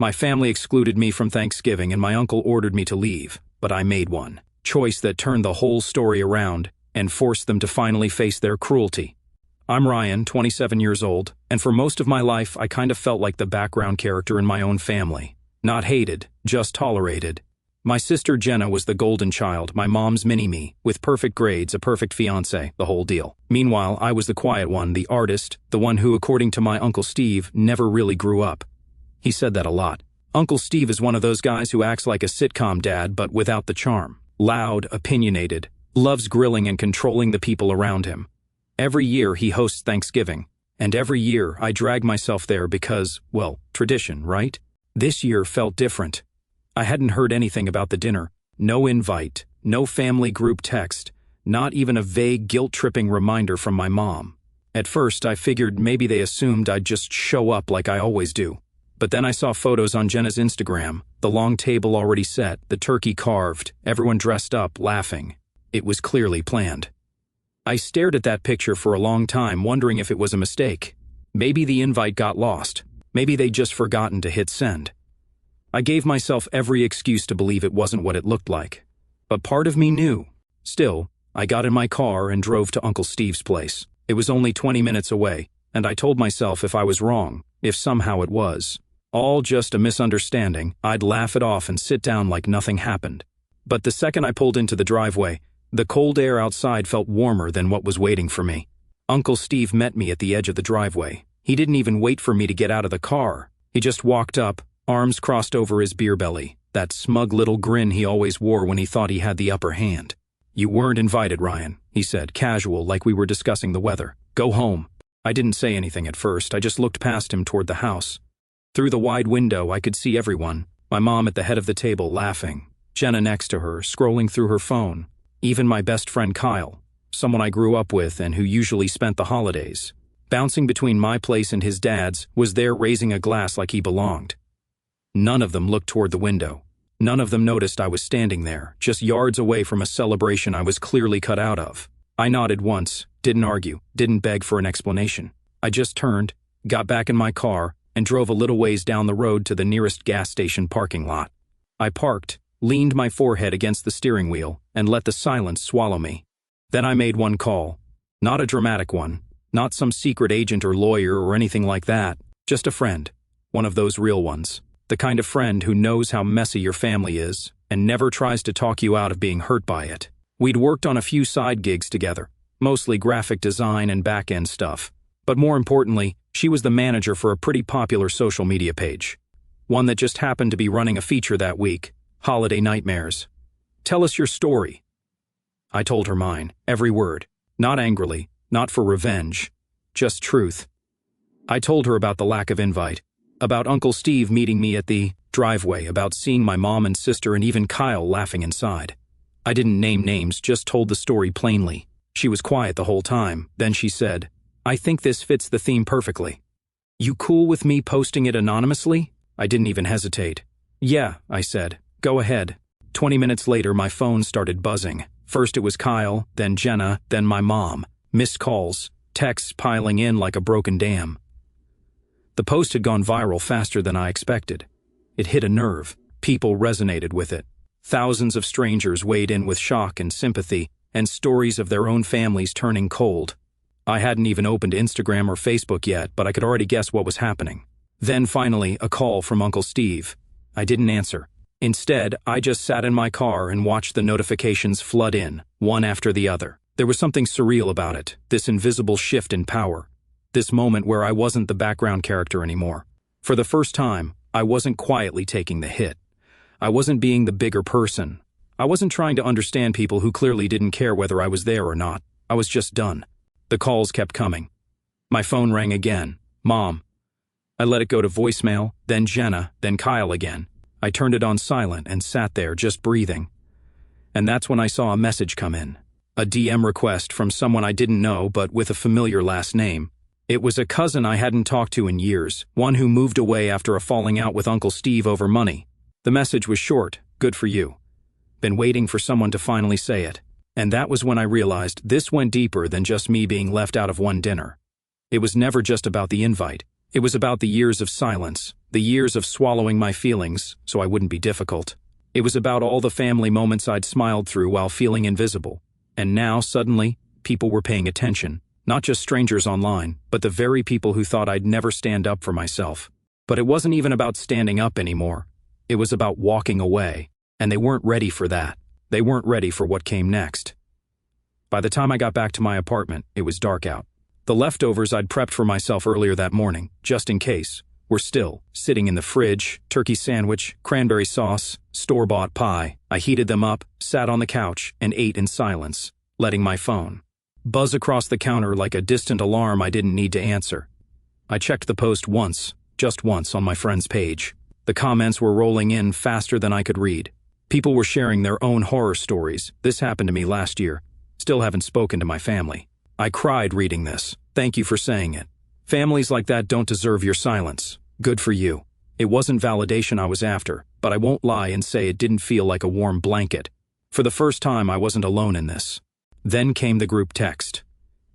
My family excluded me from Thanksgiving and my uncle ordered me to leave, but I made one choice that turned the whole story around and forced them to finally face their cruelty. I'm Ryan, 27 years old, and for most of my life I kind of felt like the background character in my own family. Not hated, just tolerated. My sister Jenna was the golden child, my mom's mini-me, with perfect grades, a perfect fiancé, the whole deal. Meanwhile, I was the quiet one, the artist, the one who, according to my Uncle Steve, never really grew up. He said that a lot. Uncle Steve is one of those guys who acts like a sitcom dad but without the charm. Loud, opinionated, loves grilling and controlling the people around him. Every year he hosts Thanksgiving, and every year I drag myself there because, well, tradition, right? This year felt different. I hadn't heard anything about the dinner, no invite, no family group text, not even a vague guilt-tripping reminder from my mom. At first I figured maybe they assumed I'd just show up like I always do. But then I saw photos on Jenna's Instagram, the long table already set, the turkey carved, everyone dressed up, laughing. It was clearly planned. I stared at that picture for a long time, wondering if it was a mistake. Maybe the invite got lost. Maybe they'd just forgotten to hit send. I gave myself every excuse to believe it wasn't what it looked like. But part of me knew. Still, I got in my car and drove to Uncle Steve's place. It was only 20 minutes away, and I told myself if I was wrong, if somehow it was all just a misunderstanding, I'd laugh it off and sit down like nothing happened. But the second I pulled into the driveway, the cold air outside felt warmer than what was waiting for me. Uncle Steve met me at the edge of the driveway. He didn't even wait for me to get out of the car. He just walked up, arms crossed over his beer belly, that smug little grin he always wore when he thought he had the upper hand. "You weren't invited, Ryan," he said, casual, like we were discussing the weather. "Go home." I didn't say anything at first. I just looked past him toward the house. Through the wide window, I could see everyone. My mom at the head of the table, laughing. Jenna next to her, scrolling through her phone. Even my best friend Kyle, someone I grew up with and who usually spent the holidays, bouncing between my place and his dad's, was there raising a glass like he belonged. None of them looked toward the window. None of them noticed I was standing there, just yards away from a celebration I was clearly cut out of. I nodded once, didn't argue, didn't beg for an explanation. I just turned, got back in my car, and drove a little ways down the road to the nearest gas station parking lot. I parked, leaned my forehead against the steering wheel, and let the silence swallow me. Then I made one call. Not a dramatic one, not some secret agent or lawyer or anything like that, just a friend. One of those real ones. The kind of friend who knows how messy your family is and never tries to talk you out of being hurt by it. We'd worked on a few side gigs together, mostly graphic design and back-end stuff. But more importantly, she was the manager for a pretty popular social media page. One that just happened to be running a feature that week, Holiday Nightmares. "Tell us your story." I told her mine, every word. Not angrily, not for revenge, just truth. I told her about the lack of invite, about Uncle Steve meeting me at the driveway, about seeing my mom and sister and even Kyle laughing inside. I didn't name names, just told the story plainly. She was quiet the whole time. Then she said, "I think this fits the theme perfectly. You cool with me posting it anonymously?" I didn't even hesitate. "Yeah," I said. "Go ahead." 20 minutes later, my phone started buzzing. First it was Kyle, then Jenna, then my mom. Missed calls, texts piling in like a broken dam. The post had gone viral faster than I expected. It hit a nerve. People resonated with it. Thousands of strangers weighed in with shock and sympathy, and stories of their own families turning cold. I hadn't even opened Instagram or Facebook yet, but I could already guess what was happening. Then finally, a call from Uncle Steve. I didn't answer. Instead, I just sat in my car and watched the notifications flood in, one after the other. There was something surreal about it, this invisible shift in power. This moment where I wasn't the background character anymore. For the first time, I wasn't quietly taking the hit. I wasn't being the bigger person. I wasn't trying to understand people who clearly didn't care whether I was there or not. I was just done. The calls kept coming. My phone rang again. Mom. I let it go to voicemail, then Jenna, then Kyle again. I turned it on silent and sat there just breathing. And that's when I saw a message come in. A DM request from someone I didn't know but with a familiar last name. It was a cousin I hadn't talked to in years, one who moved away after a falling out with Uncle Steve over money. The message was short, "Good for you." Been waiting for someone to finally say it. And that was when I realized this went deeper than just me being left out of one dinner. It was never just about the invite. It was about the years of silence, the years of swallowing my feelings so I wouldn't be difficult. It was about all the family moments I'd smiled through while feeling invisible. And now, suddenly, people were paying attention. Not just strangers online, but the very people who thought I'd never stand up for myself. But it wasn't even about standing up anymore. It was about walking away. And they weren't ready for that. They weren't ready for what came next. By the time I got back to my apartment, it was dark out. The leftovers I'd prepped for myself earlier that morning, just in case, were still sitting in the fridge: turkey sandwich, cranberry sauce, store-bought pie. I heated them up, sat on the couch, and ate in silence, letting my phone buzz across the counter like a distant alarm I didn't need to answer. I checked the post once, just once, on my friend's page. The comments were rolling in faster than I could read. People were sharing their own horror stories. This happened to me last year. Still haven't spoken to my family. I cried reading this. Thank you for saying it. Families like that don't deserve your silence. Good for you. It wasn't validation I was after, but I won't lie and say it didn't feel like a warm blanket. For the first time, I wasn't alone in this. Then came the group text.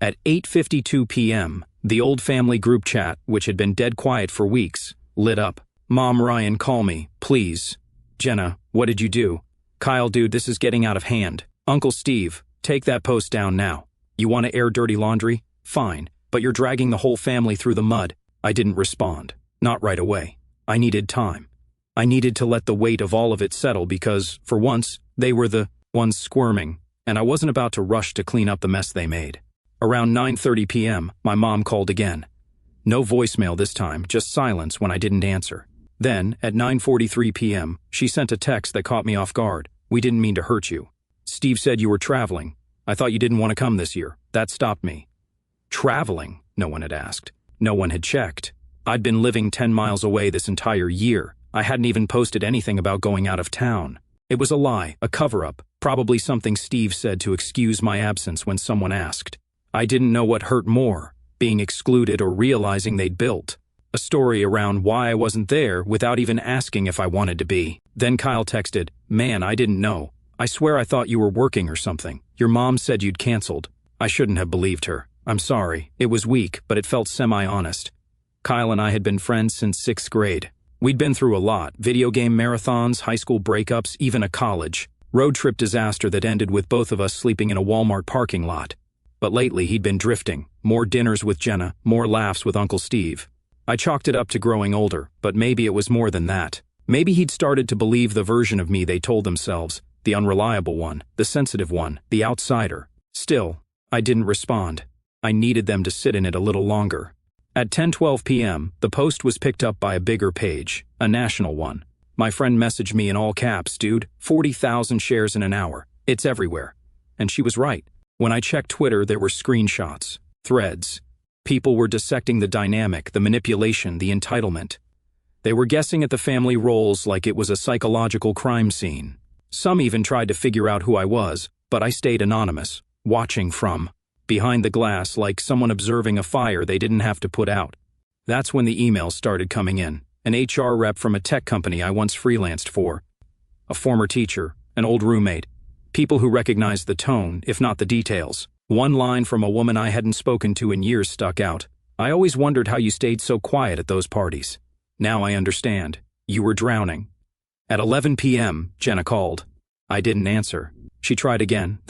At 8:52 p.m., the old family group chat, which had been dead quiet for weeks, lit up. Mom, Ryan, call me, please. Jenna, what did you do? Kyle, dude, this is getting out of hand. Uncle Steve, take that post down now. You want to air dirty laundry? Fine, but you're dragging the whole family through the mud. I didn't respond. Not right away. I needed time. I needed to let the weight of all of it settle because, for once, they were the ones squirming, and I wasn't about to rush to clean up the mess they made. Around 9:30 p.m., my mom called again. No voicemail this time, just silence when I didn't answer. Then, at 9:43 p.m., she sent a text that caught me off guard. We didn't mean to hurt you. Steve said you were traveling. I thought you didn't want to come this year. That stopped me. Traveling? No one had asked. No one had checked. I'd been living 10 miles away this entire year. I hadn't even posted anything about going out of town. It was a lie, a cover-up, probably something Steve said to excuse my absence when someone asked. I didn't know what hurt more, being excluded or realizing they'd built a story around why I wasn't there without even asking if I wanted to be. Then Kyle texted, "Man, I didn't know. I swear I thought you were working or something. Your mom said you'd canceled." I shouldn't have believed her. I'm sorry. It was weak, but it felt semi-honest. Kyle and I had been friends since 6th grade. We'd been through a lot: video game marathons, high school breakups, even a college road trip disaster that ended with both of us sleeping in a Walmart parking lot. But lately he'd been drifting. More dinners with Jenna, more laughs with Uncle Steve. I chalked it up to growing older, but maybe it was more than that. Maybe he'd started to believe the version of me they told themselves, the unreliable one, the sensitive one, the outsider. Still, I didn't respond. I needed them to sit in it a little longer. At 10:12 p.m., the post was picked up by a bigger page, a national one. My friend messaged me in all caps, "Dude, 40,000 shares in an hour. It's everywhere." And she was right. When I checked Twitter, there were screenshots, threads. People were dissecting the dynamic, the manipulation, the entitlement. They were guessing at the family roles like it was a psychological crime scene. Some even tried to figure out who I was, but I stayed anonymous, watching from behind the glass like someone observing a fire they didn't have to put out. That's when the emails started coming in. An HR rep from a tech company I once freelanced for. A former teacher, an old roommate. People who recognized the tone, if not the details. One line from a woman I hadn't spoken to in years stuck out. "I always wondered how you stayed so quiet at those parties. Now I understand. You were drowning." At 11 p.m., Jenna called. I didn't answer. She tried again,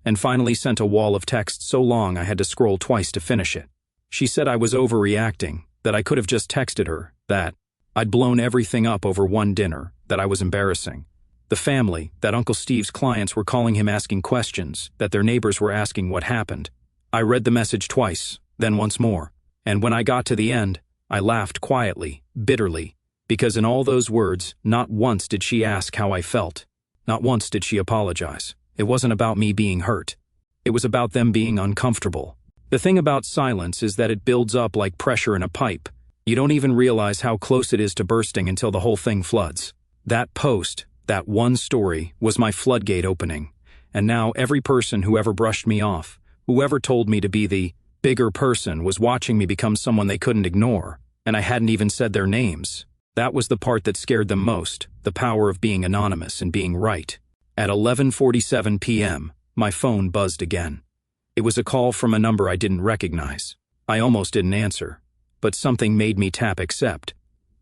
and finally sent a wall of text so long I had to scroll twice to finish it. She said I was overreacting, that I could have just texted her, that I'd blown everything up over one dinner, that I was embarrassing. The family, that Uncle Steve's clients were calling him asking questions, that their neighbors were asking what happened. I read the message twice, then once more, and when I got to the end, I laughed quietly, bitterly, because in all those words, not once did she ask how I felt. Not once did she apologize. It wasn't about me being hurt. It was about them being uncomfortable. The thing about silence is that it builds up like pressure in a pipe. You don't even realize how close it is to bursting until the whole thing floods. That post, that one story, was my floodgate opening. And now every person who ever brushed me off, whoever told me to be the bigger person, was watching me become someone they couldn't ignore. And I hadn't even said their names. That was the part that scared them most, the power of being anonymous and being right. At 11:47 p.m., my phone buzzed again. It was a call from a number I didn't recognize. I almost didn't answer. but something made me tap accept.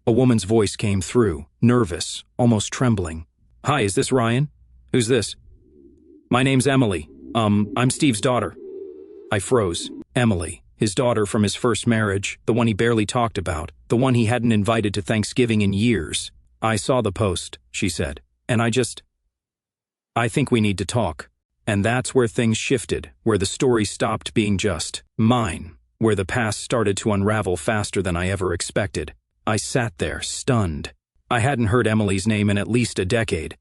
A woman's voice came through, nervous, almost trembling. "Hi, is this Ryan? Who's this?" "My name's Emily. I'm Steve's daughter." I froze. Emily, his daughter from his first marriage, the one he barely talked about, the one he hadn't invited to Thanksgiving in years. "I saw the post," she said, "and I think we need to talk." And that's where things shifted, where the story stopped being just mine, where the past started to unravel faster than I ever expected. I sat there, stunned. I hadn't heard Emily's name in at least a decade.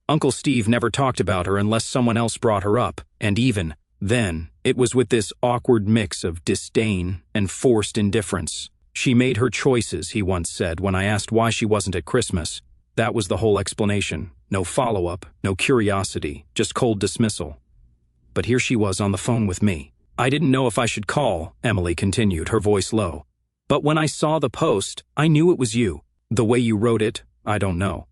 Uncle Steve never talked about her unless someone else brought her up, and even then, it was with this awkward mix of disdain and forced indifference. "She made her choices," he once said when I asked why she wasn't at Christmas. That was the whole explanation. No follow-up, no curiosity, just cold dismissal. But here she was on the phone with me. "I didn't know if I should call," Emily continued, her voice low. "But when I saw the post, I knew it was you. The way you wrote it, I don't know.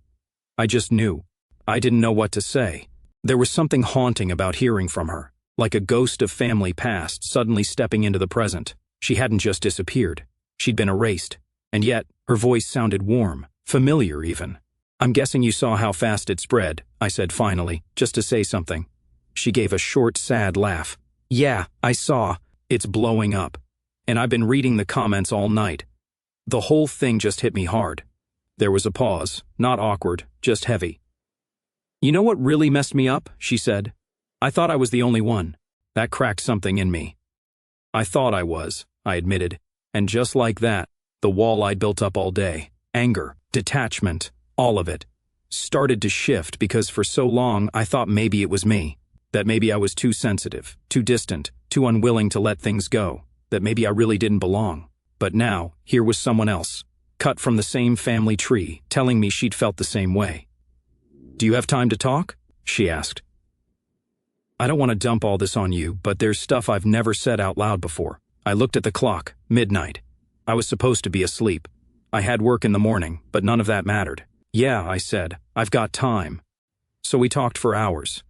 I just knew. I didn't know what to say." There was something haunting about hearing from her, like a ghost of family past suddenly stepping into the present. She hadn't just disappeared. She'd been erased. And yet, her voice sounded warm, familiar even. "I'm guessing you saw how fast it spread," I said finally, just to say something. She gave a short, sad laugh. "Yeah, I saw. It's blowing up. And I've been reading the comments all night." The whole thing just hit me hard. There was a pause, not awkward, just heavy. "You know what really messed me up?" she said. "I thought I was the only one." That cracked something in me. "I thought I was," I admitted. And just like that, the wall I'd built up all day, anger, detachment, all of it, started to shift because for so long I thought maybe it was me, that maybe I was too sensitive, too distant, too unwilling to let things go, that maybe I really didn't belong. But now, here was someone else, cut from the same family tree, telling me she'd felt the same way. "Do you have time to talk?" she asked. "I don't want to dump all this on you, but there's stuff I've never said out loud before." I looked at the clock, midnight. I was supposed to be asleep. I had work in the morning, but none of that mattered. "Yeah," I said, "I've got time." So we talked for hours.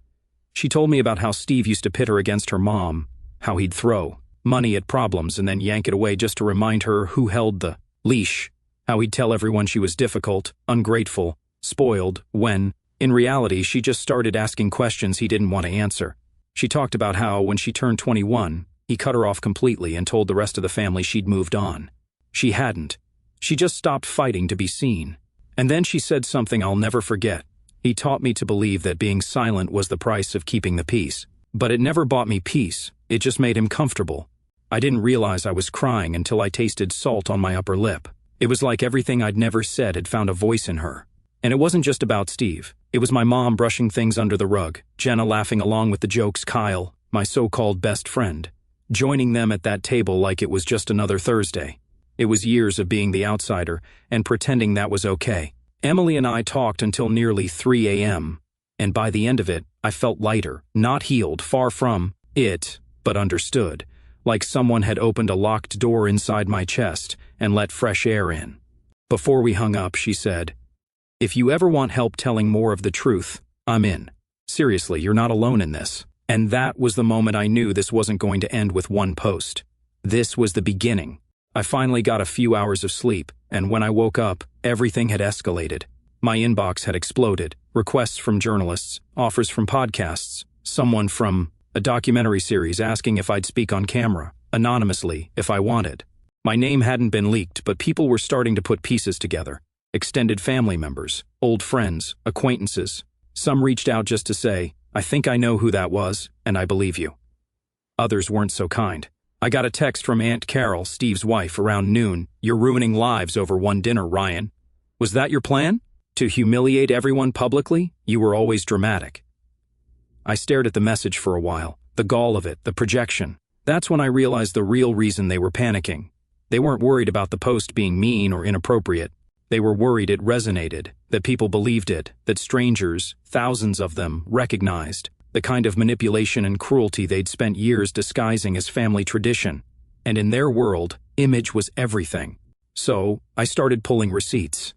She told me about how Steve used to pit her against her mom, how he'd throw money at problems and then yank it away just to remind her who held the leash, how he'd tell everyone she was difficult, ungrateful, spoiled, when, in reality, she just started asking questions he didn't want to answer. She talked about how, when she turned 21, he cut her off completely and told the rest of the family she'd moved on. She hadn't. She just stopped fighting to be seen. And then she said something I'll never forget. "He taught me to believe that being silent was the price of keeping the peace. But it never bought me peace, it just made him comfortable." I didn't realize I was crying until I tasted salt on my upper lip. It was like everything I'd never said had found a voice in her. And it wasn't just about Steve. It was my mom brushing things under the rug, Jenna laughing along with the jokes, Kyle, my so-called best friend, joining them at that table like it was just another Thursday. It was years of being the outsider and pretending that was okay. Emily and I talked until nearly 3 a.m., and by the end of it, I felt lighter, not healed, far from it, but understood, like someone had opened a locked door inside my chest and let fresh air in. Before we hung up, she said, "If you ever want help telling more of the truth, I'm in. Seriously, you're not alone in this." And that was the moment I knew this wasn't going to end with one post. This was the beginning. I finally got a few hours of sleep, and when I woke up, everything had escalated. My inbox had exploded. Requests from journalists, offers from podcasts, someone from a documentary series asking if I'd speak on camera, anonymously, if I wanted. My name hadn't been leaked, but people were starting to put pieces together. Extended family members, old friends, acquaintances. Some reached out just to say, "I think I know who that was, and I believe you." Others weren't so kind. I got a text from Aunt Carol, Steve's wife, around noon. "You're ruining lives over one dinner, Ryan. Was that your plan? To humiliate everyone publicly? You were always dramatic." I stared at the message for a while, the gall of it, the projection. That's when I realized the real reason they were panicking. They weren't worried about the post being mean or inappropriate. They were worried it resonated, that people believed it, that strangers, thousands of them, recognized the kind of manipulation and cruelty they'd spent years disguising as family tradition. And in their world, image was everything. So, I started pulling receipts.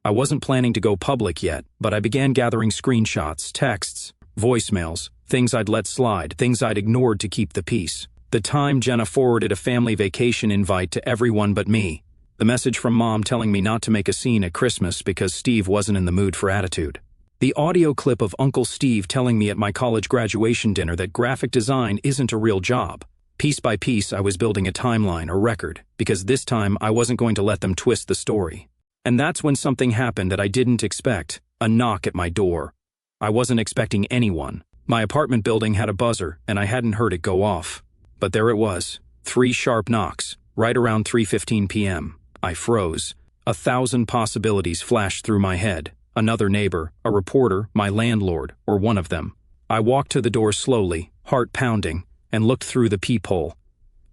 I wasn't planning to go public yet, but I began gathering screenshots, texts, voicemails, things I'd let slide, things I'd ignored to keep the peace. The time Jenna forwarded a family vacation invite to everyone but me. The message from Mom telling me not to make a scene at Christmas because Steve wasn't in the mood for attitude. The audio clip of Uncle Steve telling me at my college graduation dinner that graphic design isn't a real job. Piece by piece, I was building a timeline, a record, because this time I wasn't going to let them twist the story. And that's when something happened that I didn't expect, a knock at my door. I wasn't expecting anyone. My apartment building had a buzzer, and I hadn't heard it go off. But there it was, 3 sharp knocks, right around 3:15 p.m. I froze. 1,000 possibilities flashed through my head. Another neighbor, a reporter, my landlord, or one of them. I walked to the door slowly, heart pounding, and looked through the peephole.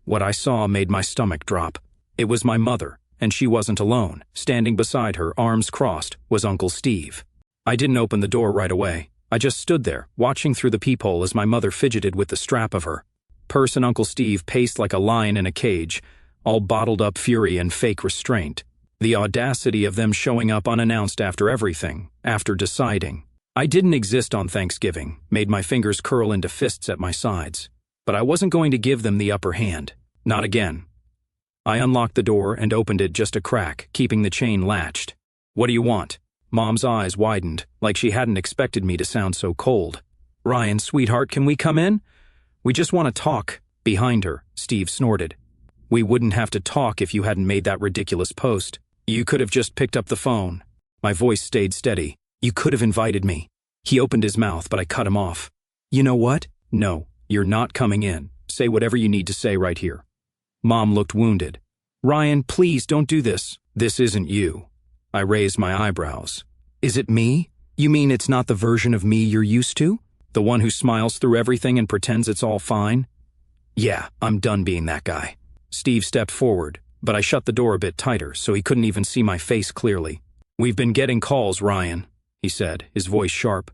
What I saw made my stomach drop. It was my mother, and she wasn't alone. Standing beside her, arms crossed, was Uncle Steve. I didn't open the door right away. I just stood there, watching through the peephole as my mother fidgeted with the strap of her purse, and Uncle Steve paced like a lion in a cage, all bottled up fury and fake restraint. The audacity of them showing up unannounced after everything, after deciding. I didn't exist on Thanksgiving, made my fingers curl into fists at my sides. But I wasn't going to give them the upper hand. Not again. I unlocked the door and opened it just a crack, keeping the chain latched. "What do you want?" Mom's eyes widened, like she hadn't expected me to sound so cold. "Ryan, sweetheart, can we come in? We just want to talk." Behind her, Steve snorted. "We wouldn't have to talk if you hadn't made that ridiculous post. You could have just picked up the phone." My voice stayed steady. "You could have invited me." He opened his mouth, but I cut him off. "You know what? No, you're not coming in. Say whatever you need to say right here." Mom looked wounded. "Ryan, please don't do this." "This isn't you." I raised my eyebrows. "Is it me? You mean it's not the version of me you're used to? The one who smiles through everything and pretends it's all fine?" "Yeah, I'm done being that guy." Steve stepped forward, but I shut the door a bit tighter so he couldn't even see my face clearly. "We've been getting calls, Ryan," he said, his voice sharp.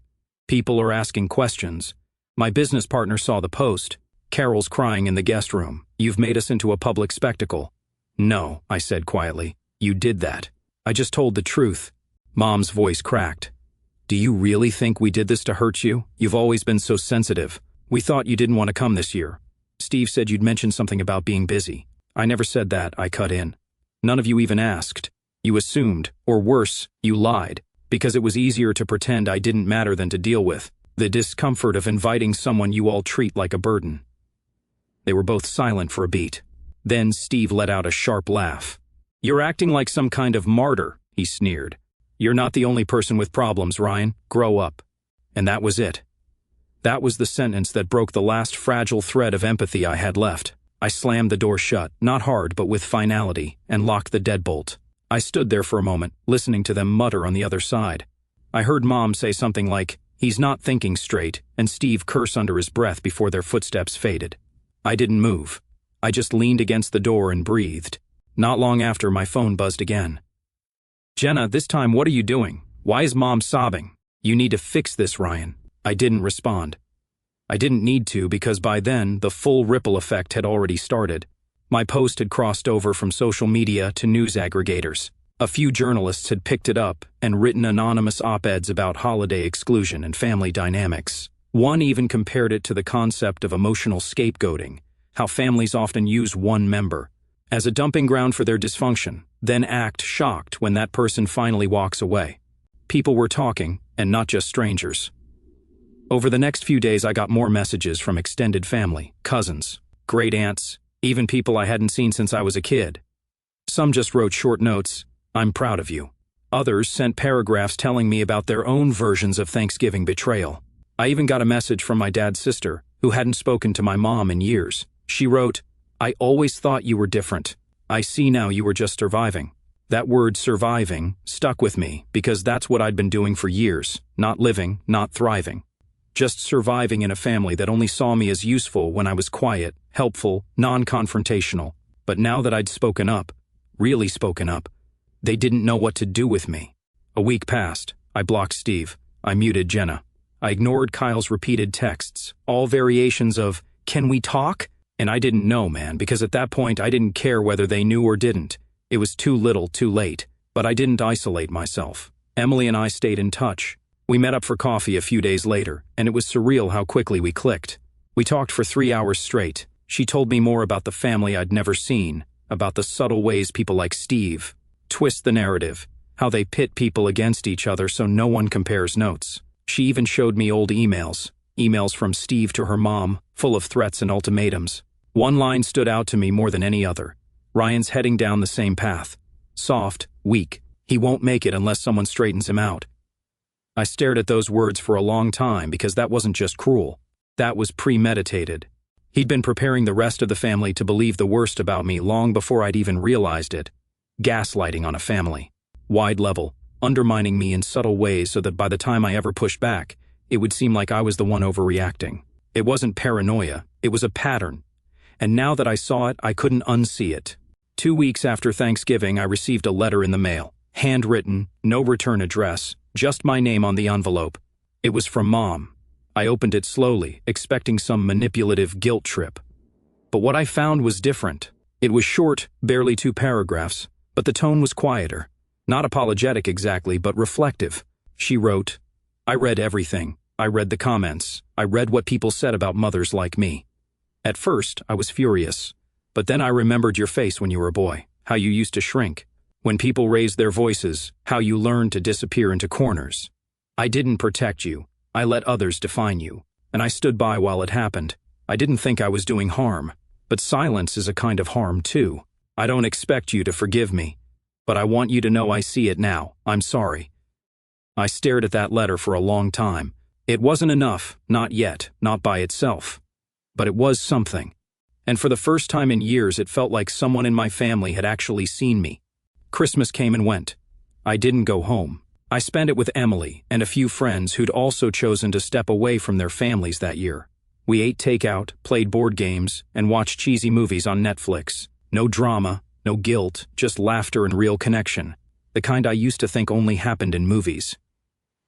"People are asking questions. My business partner saw the post. Carol's crying in the guest room. You've made us into a public spectacle." "No," I said quietly. "You did that. I just told the truth." Mom's voice cracked. "Do you really think we did this to hurt you? You've always been so sensitive. We thought you didn't want to come this year. Steve said you'd mentioned something about being busy." "I never said that," I cut in. "None of you even asked. You assumed, or worse, you lied, because it was easier to pretend I didn't matter than to deal with the discomfort of inviting someone you all treat like a burden." They were both silent for a beat. Then Steve let out a sharp laugh. "You're acting like some kind of martyr," he sneered. "You're not the only person with problems, Ryan. Grow up." And that was it. That was the sentence that broke the last fragile thread of empathy I had left. I slammed the door shut, not hard but with finality, and locked the deadbolt. I stood there for a moment, listening to them mutter on the other side. I heard Mom say something like, "He's not thinking straight," and Steve curse under his breath before their footsteps faded. I didn't move. I just leaned against the door and breathed. Not long after, my phone buzzed again. "Jenna, this time what are you doing? Why is Mom sobbing? You need to fix this, Ryan." I didn't respond. I didn't need to because by then, the full ripple effect had already started. My post had crossed over from social media to news aggregators. A few journalists had picked it up and written anonymous op-eds about holiday exclusion and family dynamics. One even compared it to the concept of emotional scapegoating, how families often use one member as a dumping ground for their dysfunction, then act shocked when that person finally walks away. People were talking, and not just strangers. Over the next few days, I got more messages from extended family, cousins, great aunts, even people I hadn't seen since I was a kid. Some just wrote short notes, "I'm proud of you." Others sent paragraphs telling me about their own versions of Thanksgiving betrayal. I even got a message from my dad's sister, who hadn't spoken to my mom in years. She wrote, "I always thought you were different. I see now you were just surviving." That word surviving stuck with me because that's what I'd been doing for years, not living, not thriving. Just surviving in a family that only saw me as useful when I was quiet, helpful, non-confrontational. But now that I'd spoken up, really spoken up, they didn't know what to do with me. A week passed. I blocked Steve. I muted Jenna. I ignored Kyle's repeated texts, all variations of, "Can we talk?" And I didn't know, man, because at that point I didn't care whether they knew or didn't. It was too little, too late. But I didn't isolate myself. Emily and I stayed in touch. We met up for coffee a few days later, and it was surreal how quickly we clicked. We talked for 3 hours straight, She told me more about the family I'd never seen, about the subtle ways people like Steve twist the narrative, how they pit people against each other so no one compares notes. She even showed me old emails from Steve to her mom, full of threats and ultimatums. One line stood out to me more than any other. Ryan's heading down the same path. Soft, weak. He won't make it unless someone straightens him out. I stared at those words for a long time because that wasn't just cruel. That was premeditated. He'd been preparing the rest of the family to believe the worst about me long before I'd even realized it. Gaslighting on a family. Wide level, undermining me in subtle ways so that by the time I ever pushed back, it would seem like I was the one overreacting. It wasn't paranoia, it was a pattern. And now that I saw it, I couldn't unsee it. 2 weeks after Thanksgiving, I received a letter in the mail. Handwritten, no return address, just my name on the envelope. It was from Mom. I opened it slowly, expecting some manipulative guilt trip. But what I found was different. It was short, barely 2 paragraphs, but the tone was quieter. Not apologetic exactly, but reflective. She wrote, "I read everything. I read the comments. I read what people said about mothers like me. At first, I was furious. But then I remembered your face when you were a boy, how you used to shrink. When people raised their voices, how you learned to disappear into corners. I didn't protect you. I let others define you. And I stood by while it happened. I didn't think I was doing harm. But silence is a kind of harm too. I don't expect you to forgive me. But I want you to know I see it now. I'm sorry." I stared at that letter for a long time. It wasn't enough, not yet, not by itself. But it was something. And for the first time in years, it felt like someone in my family had actually seen me. Christmas came and went. I didn't go home. I spent it with Emily and a few friends who'd also chosen to step away from their families that year. We ate takeout, played board games, and watched cheesy movies on Netflix. No drama, no guilt, just laughter and real connection. The kind I used to think only happened in movies.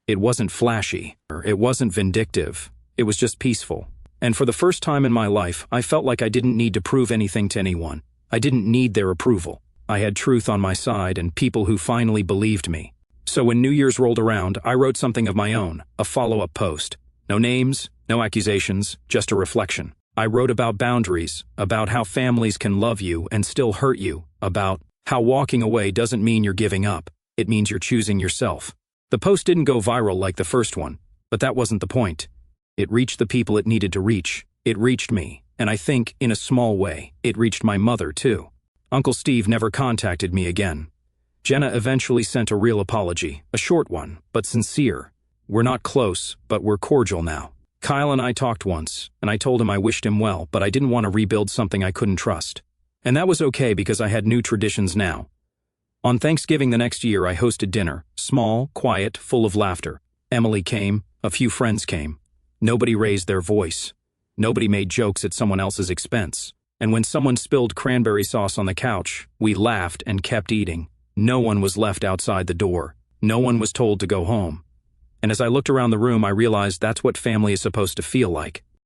It wasn't flashy, or it wasn't vindictive. It was just peaceful. And for the first time in my life, I felt like I didn't need to prove anything to anyone. I didn't need their approval. I had truth on my side and people who finally believed me. So when New Year's rolled around, I wrote something of my own, a follow-up post. No names, no accusations, just a reflection. I wrote about boundaries, about how families can love you and still hurt you, about how walking away doesn't mean you're giving up, it means you're choosing yourself. The post didn't go viral like the first one, but that wasn't the point. It reached the people it needed to reach. It reached me, and I think, in a small way, it reached my mother too. Uncle Steve never contacted me again. Jenna eventually sent a real apology, a short one, but sincere. We're not close, but we're cordial now. Kyle and I talked once, and I told him I wished him well, but I didn't want to rebuild something I couldn't trust. And that was okay because I had new traditions now. On Thanksgiving the next year, I hosted dinner, small, quiet, full of laughter. Emily came, a few friends came. Nobody raised their voice. Nobody made jokes at someone else's expense. And when someone spilled cranberry sauce on the couch, we laughed and kept eating. No one was left outside the door. No one was told to go home. And as I looked around the room, I realized that's what family is supposed to feel like.